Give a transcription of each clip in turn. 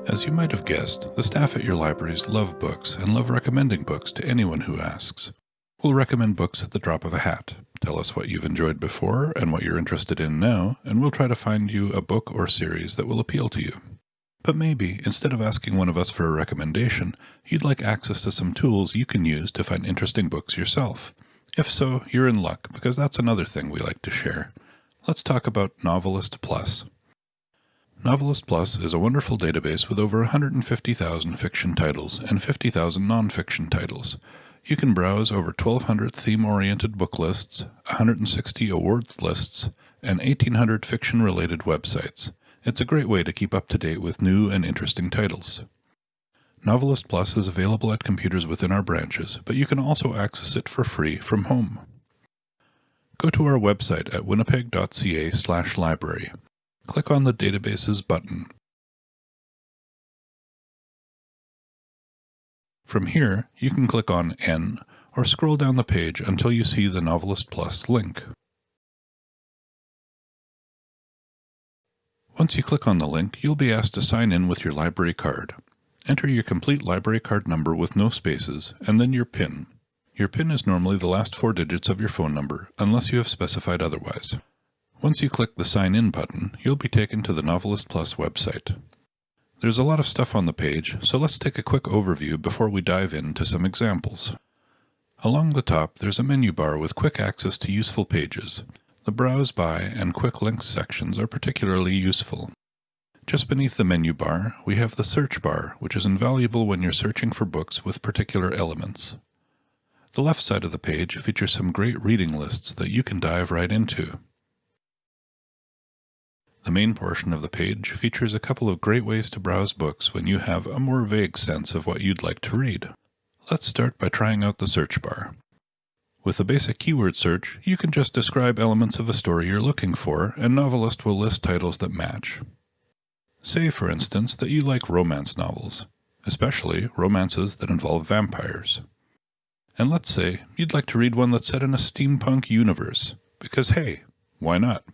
As you might have guessed, the staff at your libraries love books and love recommending books to anyone who asks. We'll recommend books at the drop of a hat. Tell us what you've enjoyed before and what you're interested in now, and we'll try to find you a book or series that will appeal to you. But maybe, instead of asking one of us for a recommendation, you'd like access to some tools you can use to find interesting books yourself. If so, you're in luck, because that's another thing we like to share. Let's talk about Novelist Plus. Novelist Plus is a wonderful database with over 150,000 fiction titles and 50,000 non-fiction titles. You can browse over 1,200 theme-oriented book lists, 160 awards lists, and 1,800 fiction-related websites. It's a great way to keep up to date with new and interesting titles. Novelist Plus is available at computers within our branches, but you can also access it for free from home. Go to our website at winnipeg.ca/library. Click on the Databases button. From here, you can click on N or scroll down the page until you see the Novelist Plus link. Once you click on the link, you'll be asked to sign in with your library card. Enter your complete library card number with no spaces, and then your PIN. Your PIN is normally the last 4 digits of your phone number, unless you have specified otherwise. Once you click the Sign In button, you'll be taken to the Novelist Plus website. There's a lot of stuff on the page, so let's take a quick overview before we dive into some examples. Along the top, there's a menu bar with quick access to useful pages. The Browse By and Quick Links sections are particularly useful. Just beneath the menu bar, we have the search bar, which is invaluable when you're searching for books with particular elements. The left side of the page features some great reading lists that you can dive right into. The main portion of the page features a couple of great ways to browse books when you have a more vague sense of what you'd like to read. Let's start by trying out the search bar. With a basic keyword search, you can just describe elements of a story you're looking for, and Novelist will list titles that match. Say, for instance, that you like romance novels, especially romances that involve vampires. And let's say you'd like to read one that's set in a steampunk universe, because hey, why not?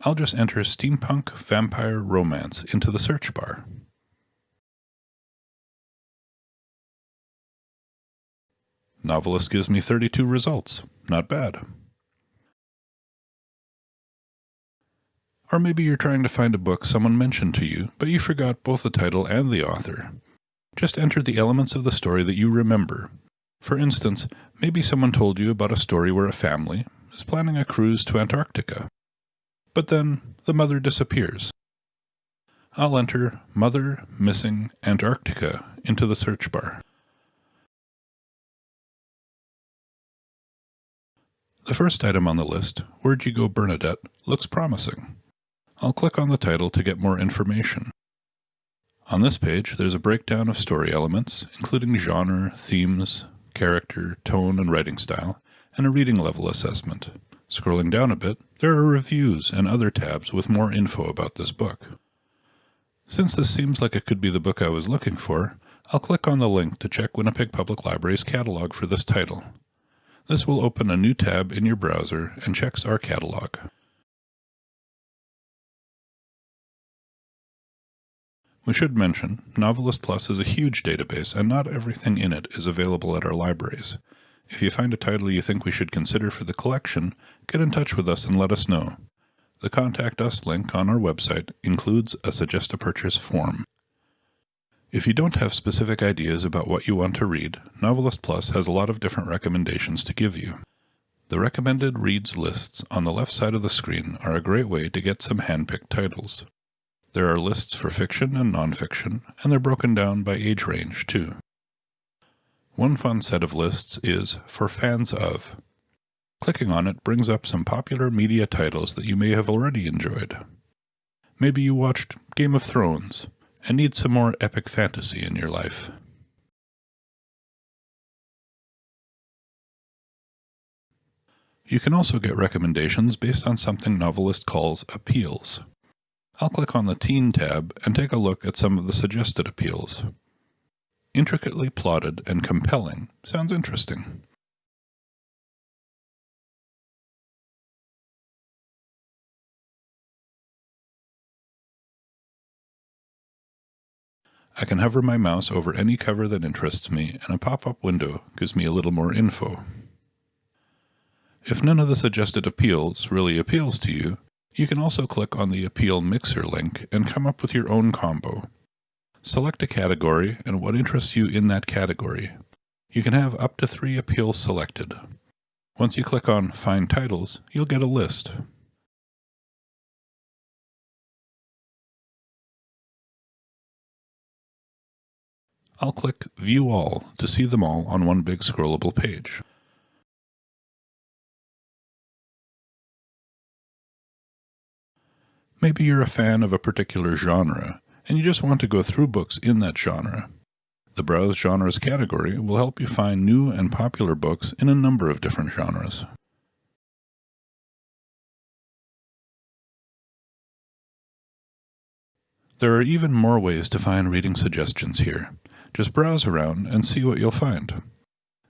I'll just enter steampunk vampire romance into the search bar. Novelist gives me 32 results. Not bad. Or maybe you're trying to find a book someone mentioned to you, but you forgot both the title and the author. Just enter the elements of the story that you remember. For instance, maybe someone told you about a story where a family is planning a cruise to Antarctica. But then the mother disappears. I'll enter Mother Missing Antarctica into the search bar. The first item on the list, Where'd You Go, Bernadette, looks promising. I'll click on the title to get more information. On this page, there's a breakdown of story elements, including genre, themes, character, tone, and writing style, and a reading level assessment. Scrolling down a bit, there are reviews and other tabs with more info about this book. Since this seems like it could be the book I was looking for, I'll click on the link to check Winnipeg Public Library's catalog for this title. This will open a new tab in your browser and checks our catalog. We should mention, Novelist Plus is a huge database and not everything in it is available at our libraries. If you find a title you think we should consider for the collection, get in touch with us and let us know. The Contact Us link on our website includes a Suggest a Purchase form. If you don't have specific ideas about what you want to read, Novelist Plus has a lot of different recommendations to give you. The recommended reads lists on the left side of the screen are a great way to get some hand-picked titles. There are lists for fiction and nonfiction, and they're broken down by age range, too. One fun set of lists is For Fans Of. Clicking on it brings up some popular media titles that you may have already enjoyed. Maybe you watched Game of Thrones and need some more epic fantasy in your life. You can also get recommendations based on something Novelist calls appeals. I'll click on the Teen tab and take a look at some of the suggested appeals. Intricately plotted and compelling sounds interesting. I can hover my mouse over any cover that interests me, and a pop-up window gives me a little more info. If none of the suggested appeals really appeals to you, you can also click on the Appeal Mixer link and come up with your own combo. Select a category and what interests you in that category. You can have up to 3 appeals selected. Once you click on Find Titles, you'll get a list. I'll click View All to see them all on one big scrollable page. Maybe you're a fan of a particular genre, and you just want to go through books in that genre. The Browse Genres category will help you find new and popular books in a number of different genres. There are even more ways to find reading suggestions here. Just browse around and see what you'll find.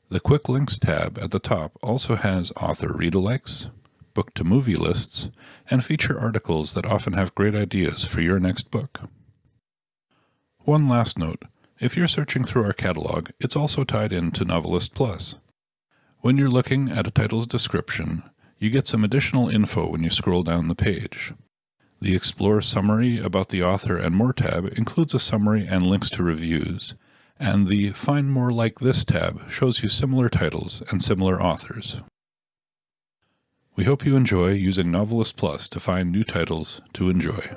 The Quick Links tab at the top also has author read-alikes, book-to-movie lists, and feature articles that often have great ideas for your next book. One last note, if you're searching through our catalog, it's also tied into Novelist Plus. When you're looking at a title's description, you get some additional info when you scroll down the page. The Explore Summary about the Author and More tab includes a summary and links to reviews, and the Find More Like This tab shows you similar titles and similar authors. We hope you enjoy using Novelist Plus to find new titles to enjoy.